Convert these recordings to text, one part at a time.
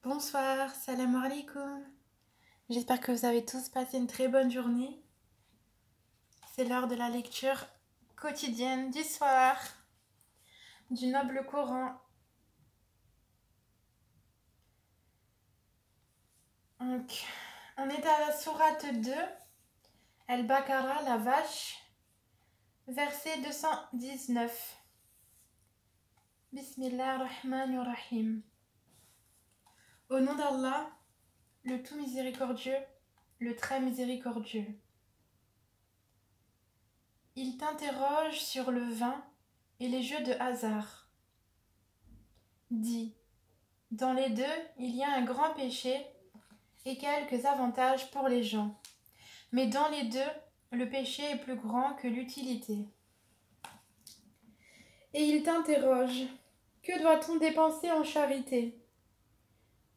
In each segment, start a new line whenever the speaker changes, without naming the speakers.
Bonsoir, salam alaikum. J'espère que vous avez tous passé une très bonne journée. C'est l'heure de la lecture quotidienne du soir du noble Coran. Donc, on est à la sourate 2, Al-Baqarah, la vache, verset 219. Bismillah ar-Rahman ar-Rahim. Au nom d'Allah, le tout miséricordieux, le très miséricordieux. Il t'interroge sur le vin et les jeux de hasard. Dis, dans les deux, il y a un grand péché et quelques avantages pour les gens. Mais dans les deux, le péché est plus grand que l'utilité. Et il t'interroge, que doit-on dépenser en charité?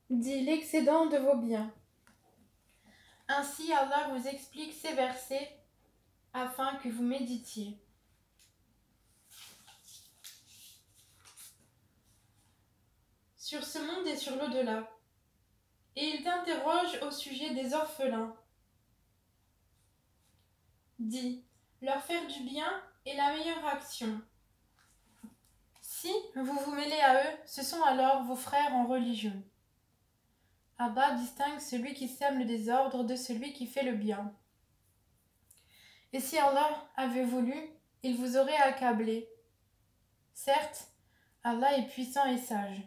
Dis l'excédent de vos biens. Ainsi Allah vous explique ces versets afin que vous méditiez. Sur ce monde et sur l'au-delà. Et il t'interroge au sujet des orphelins. Dis, leur faire du bien est la meilleure action. Si vous vous mêlez à eux, ce sont alors vos frères en religion. Allah distingue celui qui sème le désordre de celui qui fait le bien. Et si Allah avait voulu, il vous aurait accablé. Certes, Allah est puissant et sage.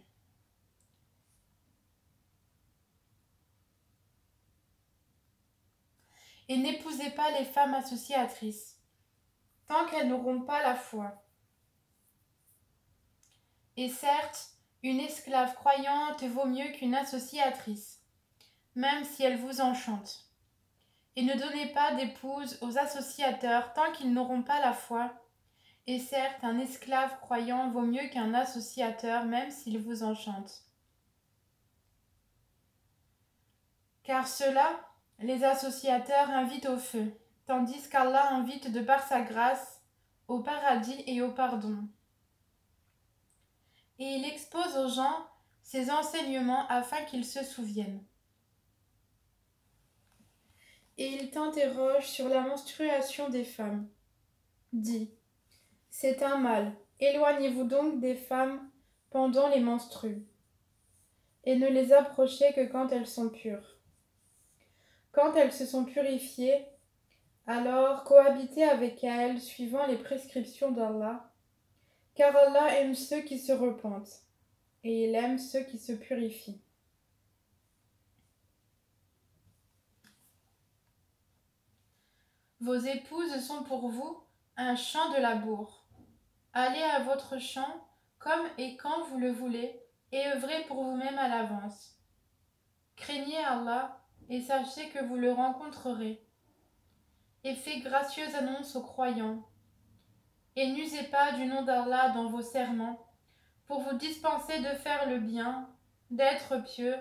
Et n'épousez pas les femmes associatrices, tant qu'elles n'auront pas la foi. Et certes, une esclave croyante vaut mieux qu'une associatrice, même si elle vous enchante. Et ne donnez pas d'épouse aux associateurs tant qu'ils n'auront pas la foi. Et certes, un esclave croyant vaut mieux qu'un associateur, même s'il vous enchante. Car ceux-là, les associateurs, invitent au feu, tandis qu'Allah invite de par sa grâce au paradis et au pardon. Et il expose aux gens ses enseignements afin qu'ils se souviennent. Et il t'interroge sur la menstruation des femmes. Dis, c'est un mal, éloignez-vous donc des femmes pendant les menstrues, et ne les approchez que quand elles sont pures. Quand elles se sont purifiées, alors cohabitez avec elles suivant les prescriptions d'Allah, car Allah aime ceux qui se repentent, et il aime ceux qui se purifient. Vos épouses sont pour vous un champ de labour. Allez à votre champ comme et quand vous le voulez, et œuvrez pour vous-même à l'avance. Craignez Allah et sachez que vous le rencontrerez. Et faites gracieuse annonce aux croyants. Et n'usez pas du nom d'Allah dans vos serments, pour vous dispenser de faire le bien, d'être pieux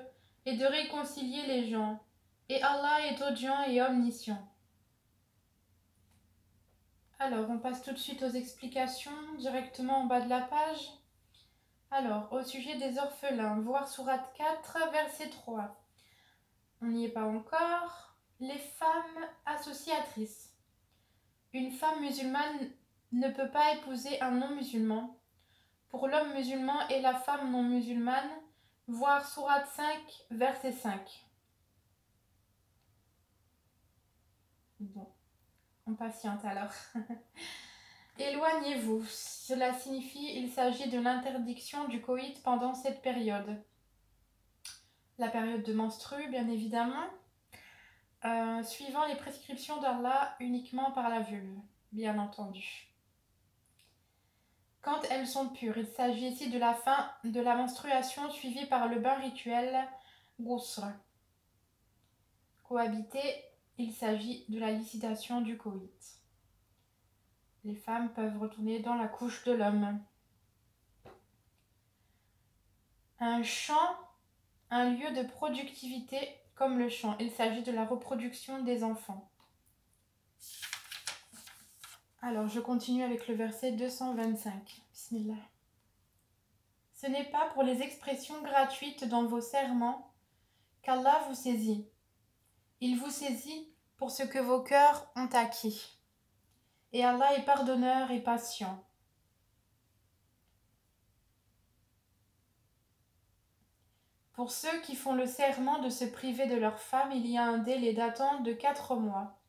et de réconcilier les gens. Et Allah est audient et omniscient. Alors, on passe tout de suite aux explications, directement en bas de la page. Alors, au sujet des orphelins, voir sourate 4, verset 3. On n'y est pas encore. Les femmes associatrices. Une femme musulmane ne peut pas épouser un non-musulman. Pour l'homme musulman et la femme non musulmane, voir sourate 5, verset 5. Bon, on patiente alors. Éloignez-vous. Cela signifie il s'agit de l'interdiction du coït pendant cette période. La période de menstrue, bien évidemment, suivant les prescriptions d'Allah uniquement par la vulve, bien entendu. Quand elles sont pures, il s'agit ici de la fin de la menstruation suivie par le bain rituel ghusl. Cohabiter, il s'agit de la licitation du coït. Les femmes peuvent retourner dans la couche de l'homme. Un champ, un lieu de productivité comme le champ. Il s'agit de la reproduction des enfants. Alors, je continue avec le verset 225. Bismillah. Ce n'est pas pour les expressions gratuites dans vos serments qu'Allah vous saisit. Il vous saisit pour ce que vos cœurs ont acquis. Et Allah est pardonneur et patient. Pour ceux qui font le serment de se priver de leur femme, il y a un délai d'attente de 4 mois.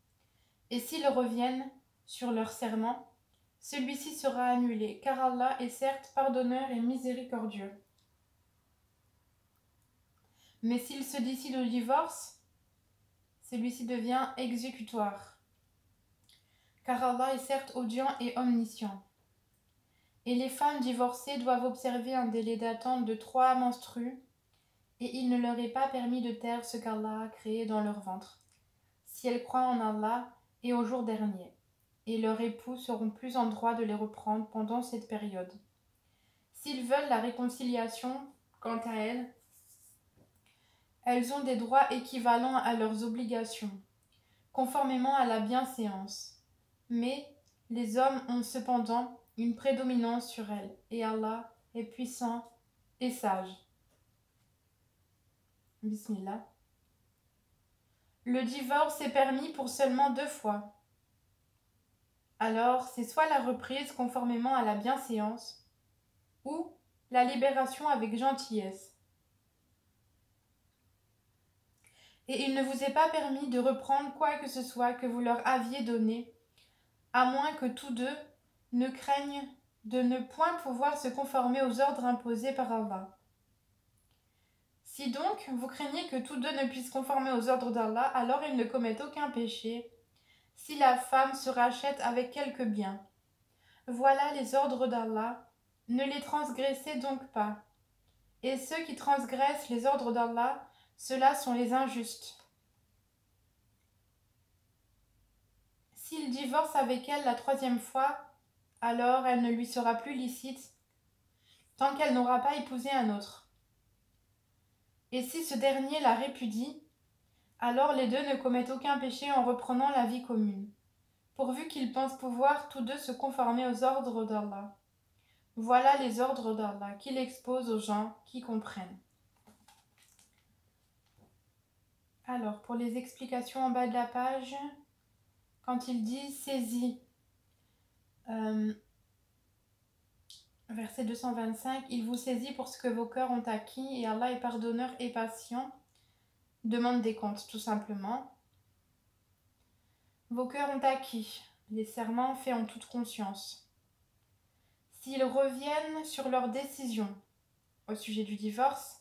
Et s'ils reviennent sur leur serment, celui-ci sera annulé, car Allah est certes pardonneur et miséricordieux. Mais s'ils se décident au divorce, celui-ci devient exécutoire, car Allah est certes audient et omniscient. Et les femmes divorcées doivent observer un délai d'attente de 3 menstrues, et il ne leur est pas permis de taire ce qu'Allah a créé dans leur ventre, si elles croient en Allah et au jour dernier, et leurs époux seront plus en droit de les reprendre pendant cette période. S'ils veulent la réconciliation, quant à elles ont des droits équivalents à leurs obligations, conformément à la bienséance. Mais les hommes ont cependant une prédominance sur elles, et Allah est puissant et sage. Bismillah. Le divorce est permis pour seulement 2 fois. Alors, c'est soit la reprise conformément à la bienséance, ou la libération avec gentillesse. Et il ne vous est pas permis de reprendre quoi que ce soit que vous leur aviez donné, à moins que tous deux ne craignent de ne point pouvoir se conformer aux ordres imposés par Allah. Si donc vous craignez que tous deux ne puissent conformer aux ordres d'Allah, alors ils ne commettent aucun péché, si la femme se rachète avec quelque bien. Voilà les ordres d'Allah, ne les transgressez donc pas. Et ceux qui transgressent les ordres d'Allah, ceux-là sont les injustes. S'il divorce avec elle la 3e fois, alors elle ne lui sera plus licite, tant qu'elle n'aura pas épousé un autre. Et si ce dernier la répudie, alors les deux ne commettent aucun péché en reprenant la vie commune, pourvu qu'ils pensent pouvoir tous deux se conformer aux ordres d'Allah. Voilà les ordres d'Allah qu'il expose aux gens qui comprennent. Alors, pour les explications en bas de la page, quand il dit saisis, verset 225, il vous saisit pour ce que vos cœurs ont acquis, et Allah est pardonneur et patient, demande des comptes tout simplement. Vos cœurs ont acquis les serments faits en toute conscience. S'ils reviennent sur leur décision au sujet du divorce,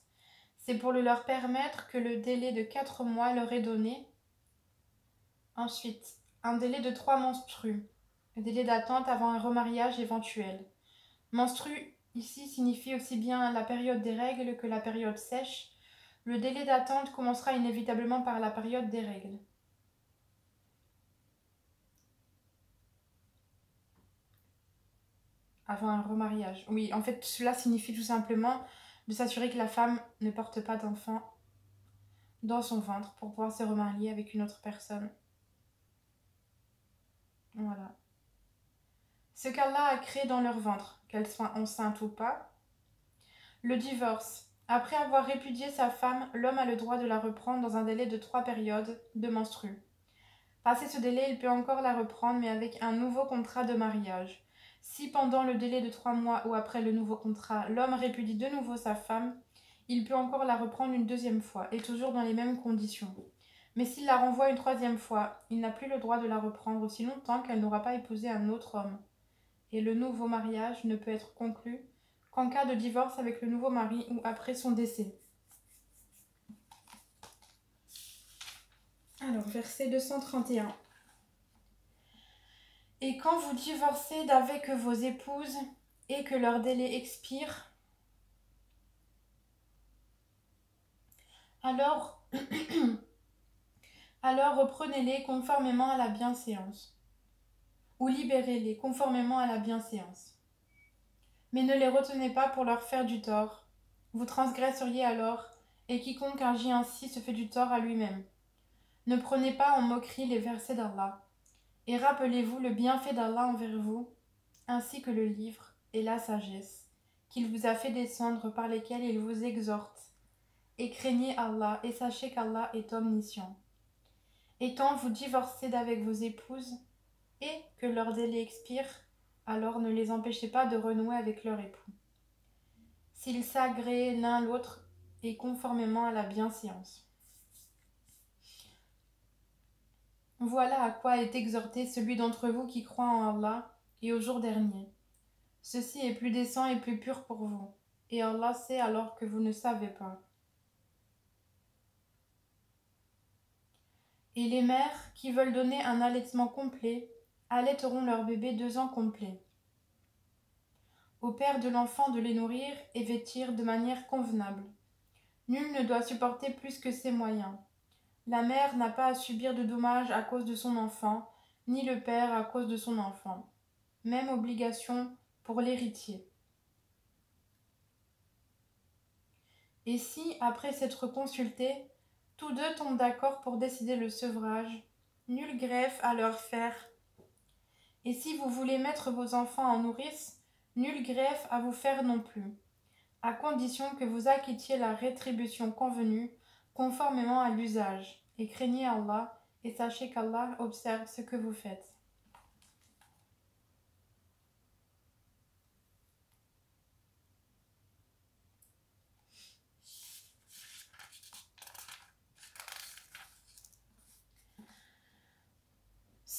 c'est pour leur permettre que le délai de 4 mois leur est donné. Ensuite, un délai de 3 menstrues, le délai d'attente avant un remariage éventuel. Menstrue ici signifie aussi bien la période des règles que la période sèche. Le délai d'attente commencera inévitablement par la période des règles. Avant un remariage. Oui, en fait, cela signifie tout simplement de s'assurer que la femme ne porte pas d'enfant dans son ventre pour pouvoir se remarier avec une autre personne. Voilà. Ce qu'Allah a créé dans leur ventre, qu'elle soit enceinte ou pas. Le divorce. Après avoir répudié sa femme, l'homme a le droit de la reprendre dans un délai de 3 périodes de menstrues. Passé ce délai, il peut encore la reprendre, mais avec un nouveau contrat de mariage. Si pendant le délai de 3 mois ou après le nouveau contrat, l'homme répudie de nouveau sa femme, il peut encore la reprendre une 2e fois, et toujours dans les mêmes conditions. Mais s'il la renvoie une 3e fois, il n'a plus le droit de la reprendre aussi longtemps qu'elle n'aura pas épousé un autre homme. Et le nouveau mariage ne peut être conclu qu'en cas de divorce avec le nouveau mari ou après son décès. Alors, verset 231. Et quand vous divorcez d'avec vos épouses et que leur délai expire, alors, alors reprenez-les conformément à la bienséance, ou libérez-les conformément à la bienséance. Mais ne les retenez pas pour leur faire du tort. Vous transgresseriez alors, et quiconque agit ainsi se fait du tort à lui-même. Ne prenez pas en moquerie les versets d'Allah, et rappelez-vous le bienfait d'Allah envers vous, ainsi que le livre et la sagesse qu'il vous a fait descendre par lesquels il vous exhorte, et craignez Allah et sachez qu'Allah est omniscient. Et quand vous divorcez d'avec vos épouses et que leur délai expire, alors ne les empêchez pas de renouer avec leur époux, s'ils s'agréent l'un l'autre et conformément à la bienséance. Voilà à quoi est exhorté celui d'entre vous qui croit en Allah et au jour dernier. Ceci est plus décent et plus pur pour vous, et Allah sait alors que vous ne savez pas. Et les mères qui veulent donner un allaitement complet allaiteront leur bébé 2 ans complets. Au père de l'enfant de les nourrir et vêtir de manière convenable. Nul ne doit supporter plus que ses moyens. La mère n'a pas à subir de dommages à cause de son enfant, ni le père à cause de son enfant. Même obligation pour l'héritier. Et si, après s'être consultés, tous deux tombent d'accord pour décider le sevrage, nulle greffe à leur faire. Et si vous voulez mettre vos enfants en nourrice, nulle greffe à vous faire non plus, à condition que vous acquittiez la rétribution convenue, conformément à l'usage, et craignez Allah, et sachez qu'Allah observe ce que vous faites.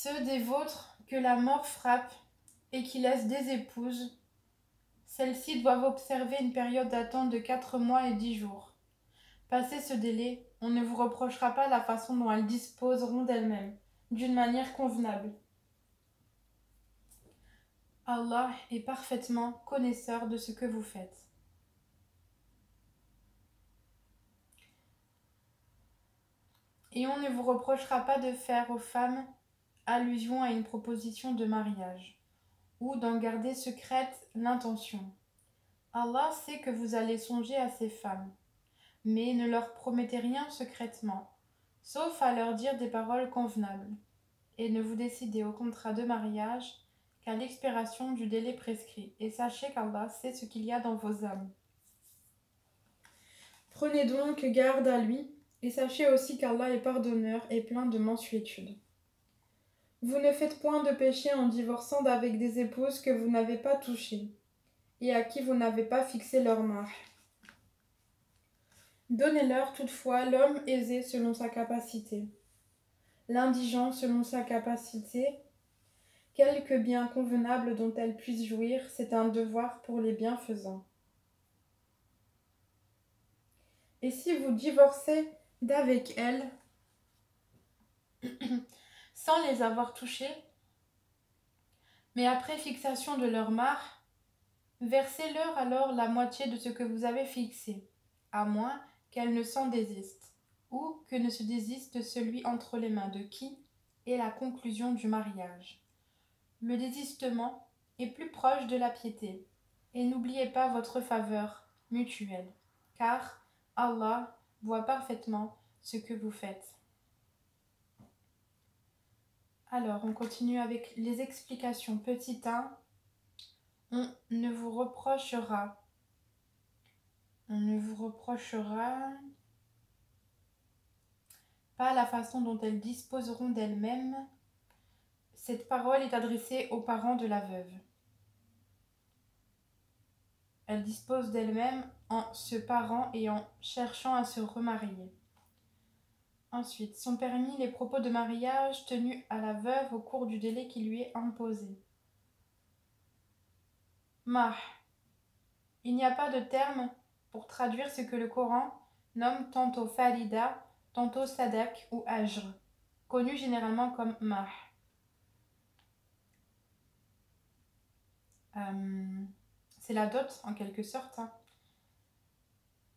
Ceux des vôtres que la mort frappe et qui laissent des épouses, celles-ci doivent observer une période d'attente de 4 mois et 10 jours. Passé ce délai, on ne vous reprochera pas la façon dont elles disposeront d'elles-mêmes, d'une manière convenable. Allah est parfaitement connaisseur de ce que vous faites. Et on ne vous reprochera pas de faire aux femmes allusion à une proposition de mariage, ou d'en garder secrète l'intention. Allah sait que vous allez songer à ces femmes, mais ne leur promettez rien secrètement, sauf à leur dire des paroles convenables, et ne vous décidez au contrat de mariage qu'à l'expiration du délai prescrit, et sachez qu'Allah sait ce qu'il y a dans vos âmes. Prenez donc garde à lui, et sachez aussi qu'Allah est pardonneur et plein de mansuétude. Vous ne faites point de péché en divorçant d'avec des épouses que vous n'avez pas touchées, et à qui vous n'avez pas fixé leur mare. Donnez-leur toutefois l'homme aisé selon sa capacité, l'indigent selon sa capacité, quelque bien convenable dont elles puissent jouir, c'est un devoir pour les bienfaisants. Et si vous divorcez d'avec elles, sans les avoir touchées, mais après fixation de leur mare, versez-leur alors la moitié de ce que vous avez fixé, à moins qu'elles ne s'en désistent, ou que ne se désiste celui entre les mains de qui est la conclusion du mariage. Le désistement est plus proche de la piété, et n'oubliez pas votre faveur mutuelle, car Allah voit parfaitement ce que vous faites. Alors, on continue avec les explications. Petit 1, on ne vous reprochera pas la façon dont elles disposeront d'elles-mêmes. Cette parole est adressée aux parents de la veuve. Elles disposent d'elles-mêmes en se parant et en cherchant à se remarier. Ensuite, sont permis les propos de mariage tenus à la veuve au cours du délai qui lui est imposé. Mah. Il n'y a pas de terme pour traduire ce que le Coran nomme tantôt farida, tantôt sadak ou ajr, connu généralement comme mah. C'est la dot en quelque sorte.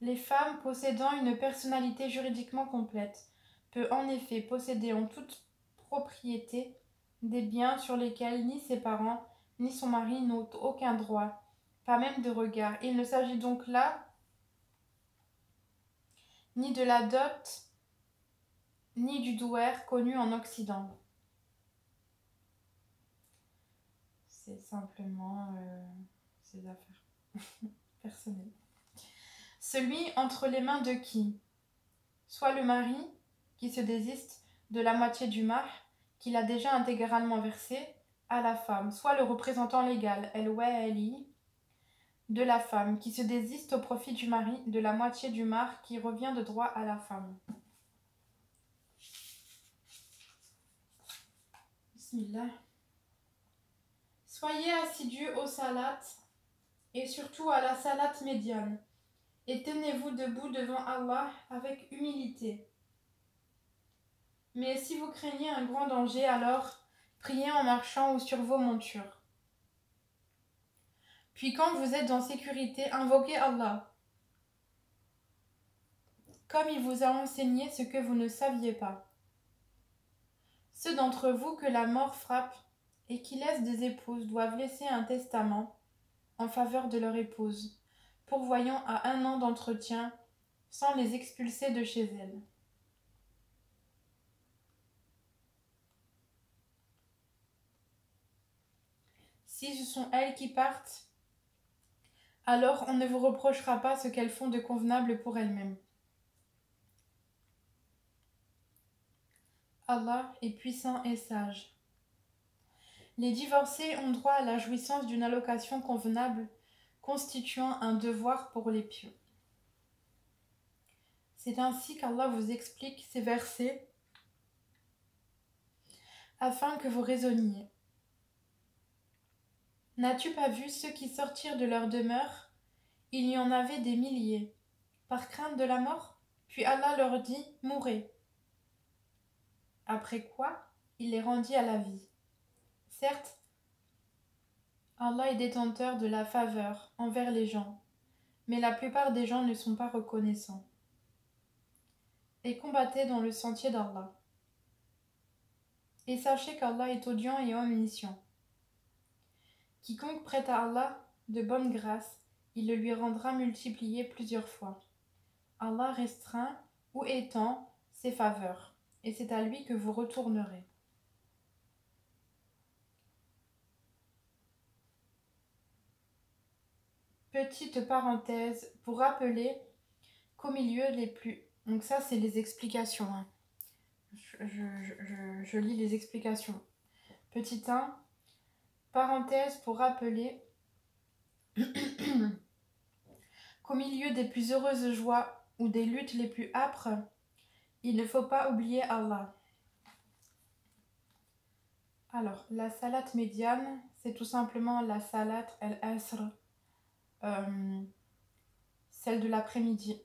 Les femmes possédant une personnalité juridiquement complète peuvent en effet posséder en toute propriété des biens sur lesquels ni ses parents ni son mari n'ont aucun droit, pas même de regard. Il ne s'agit donc là ni de la dot ni du douer connu en Occident. C'est simplement ses affaires personnelles. celui entre les mains de qui? Soit le mari, qui se désiste de la moitié du mahr, qu'il a déjà intégralement versé, à la femme, soit le représentant légal, el-wali, de la femme, qui se désiste au profit du mari de la moitié du mahr qui revient de droit à la femme. Bismillah. Soyez assidus aux salates et surtout à la salate médiane, et tenez-vous debout devant Allah avec humilité. Mais si vous craignez un grand danger, alors priez en marchant ou sur vos montures. Puis quand vous êtes en sécurité, invoquez Allah, comme il vous a enseigné ce que vous ne saviez pas. Ceux d'entre vous que la mort frappe et qui laissent des épouses doivent laisser un testament en faveur de leur épouse, pourvoyant à 1 an d'entretien sans les expulser de chez elles. Si ce sont elles qui partent, alors on ne vous reprochera pas ce qu'elles font de convenable pour elles-mêmes. Allah est puissant et sage. Les divorcés ont droit à la jouissance d'une allocation convenable, constituant un devoir pour les pieux. C'est ainsi qu'Allah vous explique ces versets afin que vous raisonniez. N'as-tu pas vu ceux qui sortirent de leur demeure? Il y en avait des milliers, par crainte de la mort. Puis Allah leur dit, mourez. Après quoi, il les rendit à la vie. Certes, Allah est détenteur de la faveur envers les gens, mais la plupart des gens ne sont pas reconnaissants. Et combattez dans le sentier d'Allah. Et sachez qu'Allah est audient et omniscient. Quiconque prête à Allah de bonne grâce, il le lui rendra multiplié plusieurs fois. Allah restreint ou étend ses faveurs, et c'est à lui que vous retournerez. Petite parenthèse pour rappeler qu'au milieu les plus... Donc ça, c'est les explications. Hein. Je lis les explications. Petit 1, parenthèse pour rappeler qu'au milieu des plus heureuses joies ou des luttes les plus âpres, il ne faut pas oublier Allah. Alors, la salate médiane, c'est tout simplement la salate al-asr, celle de l'après-midi.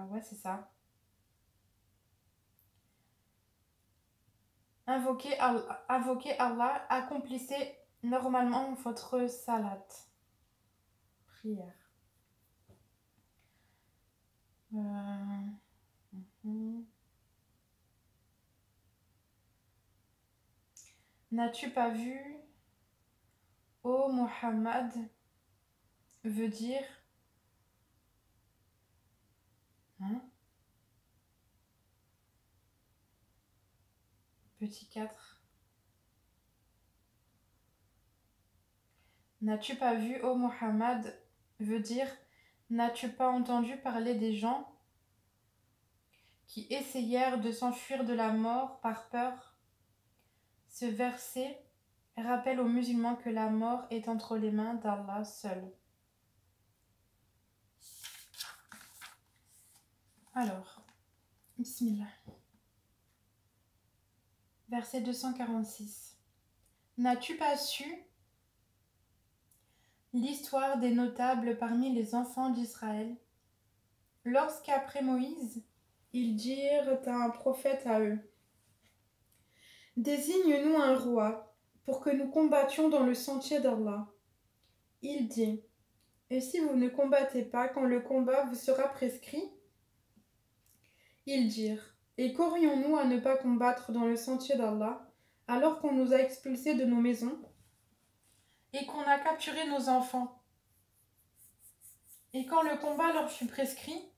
Ouais, c'est ça. Invoquez Allah, accomplissez normalement votre salate. Prière. N'as-tu pas vu, ô Muhammad, veut dire Petit 4. N'as-tu pas vu, ô Muhammad, veut dire n'as-tu pas entendu parler des gens qui essayèrent de s'enfuir de la mort par peur? Ce verset rappelle aux musulmans que la mort est entre les mains d'Allah seul. Alors, Bismillah. Verset 246. N'as-tu pas su l'histoire des notables parmi les enfants d'Israël, lorsqu'après Moïse, ils dirent à un prophète à eux: désigne-nous un roi pour que nous combattions dans le sentier d'Allah. Il dit: et si vous ne combattez pas quand le combat vous sera prescrit? Ils dirent: et qu'aurions-nous à ne pas combattre dans le sentier d'Allah alors qu'on nous a expulsés de nos maisons et qu'on a capturé nos enfants? Et quand le combat leur fut prescrit,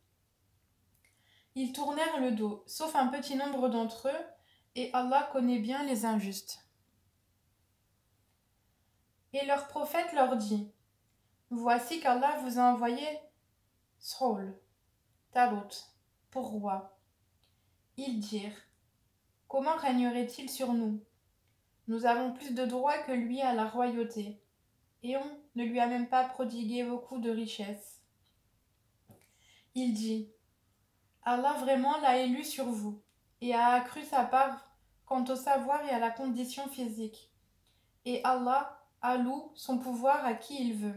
ils tournèrent le dos, sauf un petit nombre d'entre eux, et Allah connaît bien les injustes. Et leur prophète leur dit: Voici qu'Allah vous a envoyé Saul, Talut, pour roi. Ils dirent, comment régnerait-il sur nous? Nous avons plus de droits que lui à la royauté, et on ne lui a même pas prodigué beaucoup de richesses. Il dit, Allah vraiment l'a élu sur vous, et a accru sa part quant au savoir et à la condition physique. Et Allah alloue son pouvoir à qui il veut.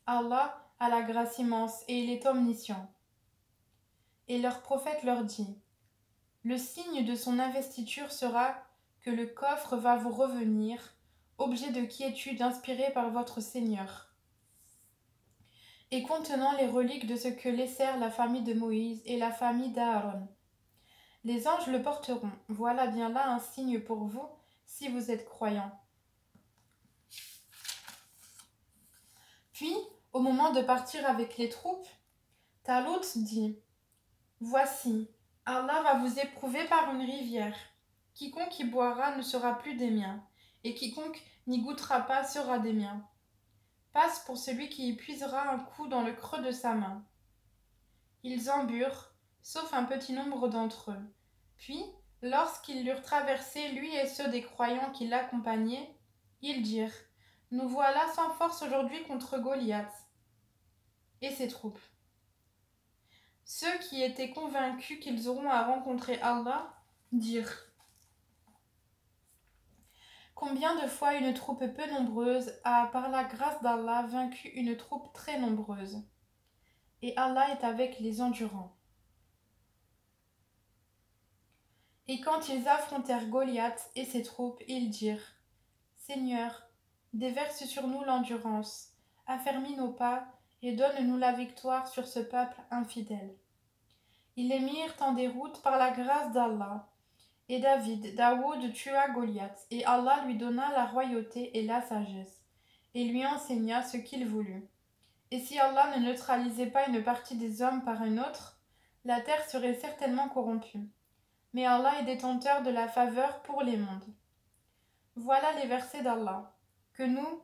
Allah a la grâce immense, et il est omniscient. Et leur prophète leur dit, le signe de son investiture sera que le coffre va vous revenir, objet de quiétude inspiré par votre Seigneur, et contenant les reliques de ce que laissèrent la famille de Moïse et la famille d'Aaron. Les anges le porteront. Voilà bien là un signe pour vous, si vous êtes croyants. Puis, au moment de partir avec les troupes, Talut dit, voici, Allah va vous éprouver par une rivière. Quiconque y boira ne sera plus des miens, et quiconque n'y goûtera pas sera des miens. Passe pour celui qui y puisera un coup dans le creux de sa main. Ils en burent, sauf un petit nombre d'entre eux. Puis, lorsqu'ils l'eurent traversé, lui et ceux des croyants qui l'accompagnaient, ils dirent, nous voilà sans force aujourd'hui contre Goliath et ses troupes. Ceux qui étaient convaincus qu'ils auront à rencontrer Allah dirent, combien de fois une troupe peu nombreuse a, par la grâce d'Allah, vaincu une troupe très nombreuse. Et Allah est avec les endurants. Et quand ils affrontèrent Goliath et ses troupes, ils dirent, Seigneur, déverse sur nous l'endurance, affermis nos pas et donne-nous la victoire sur ce peuple infidèle. Ils les mirent en déroute par la grâce d'Allah. Et Daoud tua Goliath, et Allah lui donna la royauté et la sagesse, et lui enseigna ce qu'il voulut. Et si Allah ne neutralisait pas une partie des hommes par une autre, la terre serait certainement corrompue. Mais Allah est détenteur de la faveur pour les mondes. Voilà les versets d'Allah, que nous,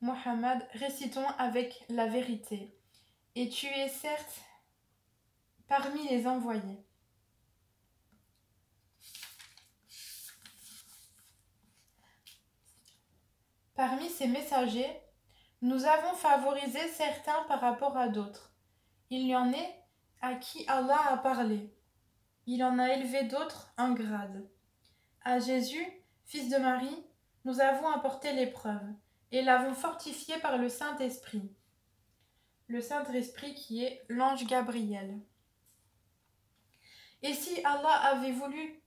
Muhammad, récitons avec la vérité. Et tu es certes parmi les envoyés. Parmi ces messagers, nous avons favorisé certains par rapport à d'autres. Il y en est à qui Allah a parlé. Il en a élevé d'autres un grade. À Jésus, fils de Marie, nous avons apporté l'épreuve et l'avons fortifié par le Saint-Esprit. Le Saint-Esprit qui est l'ange Gabriel. Et si Allah avait voulu,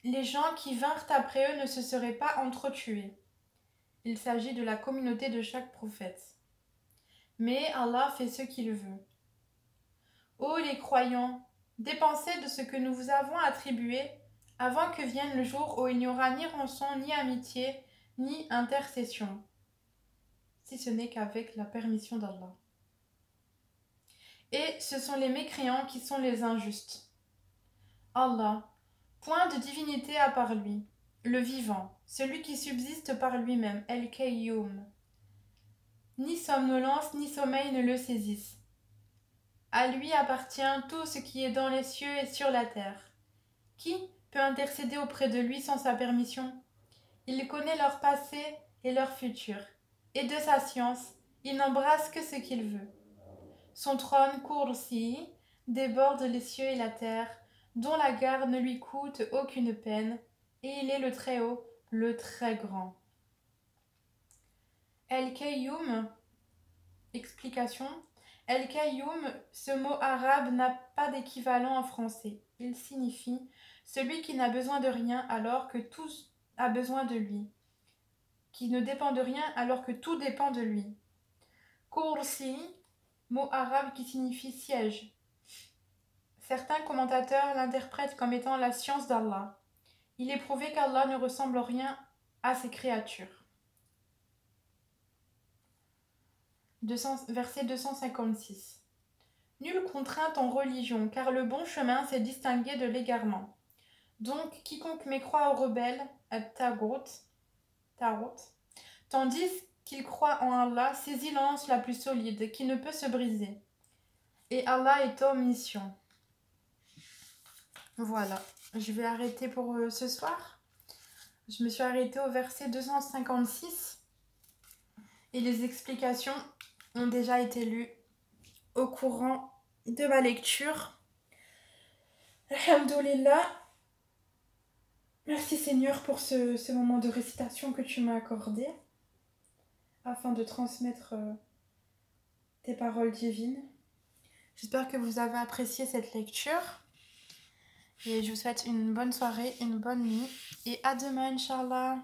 les gens qui vinrent après eux ne se seraient pas entretués. Il s'agit de la communauté de chaque prophète. Mais Allah fait ce qu'il veut. Ô les croyants, dépensez de ce que nous vous avons attribué avant que vienne le jour où il n'y aura ni rançon, ni amitié, ni intercession, si ce n'est qu'avec la permission d'Allah. Et ce sont les mécréants qui sont les injustes. Allah, point de divinité à part lui, le vivant, celui qui subsiste par lui-même, El-Kayyum. Ni somnolence ni sommeil ne le saisissent. À lui appartient tout ce qui est dans les cieux et sur la terre. Qui peut intercéder auprès de lui sans sa permission? Il connaît leur passé et leur futur, et de sa science, il n'embrasse que ce qu'il veut. Son trône Kursi déborde les cieux et la terre, dont la garde ne lui coûte aucune peine, et il est le Très-Haut, le Très-Grand. El-Kayyum, explication. El-Kayyum, ce mot arabe n'a pas d'équivalent en français. Il signifie celui qui n'a besoin de rien alors que tout a besoin de lui, qui ne dépend de rien alors que tout dépend de lui. Kursi, mot arabe qui signifie siège. Certains commentateurs l'interprètent comme étant la science d'Allah. Il est prouvé qu'Allah ne ressemble en rien à ses créatures. Verset 256. Nulle contrainte en religion, car le bon chemin s'est distingué de l'égarement. Donc, quiconque mécroit aux rebelles, Tarout, tandis qu'il croit en Allah, saisit l'anse la plus solide, qui ne peut se briser. Et Allah est omniscient. Voilà, je vais arrêter pour ce soir. Je me suis arrêtée au verset 256 et les explications ont déjà été lues au courant de ma lecture. Alhamdoulilah. Merci Seigneur pour ce moment de récitation que tu m'as accordé afin de transmettre tes paroles divines. J'espère que vous avez apprécié cette lecture et je vous souhaite une bonne soirée, une bonne nuit et à demain Inch'Allah.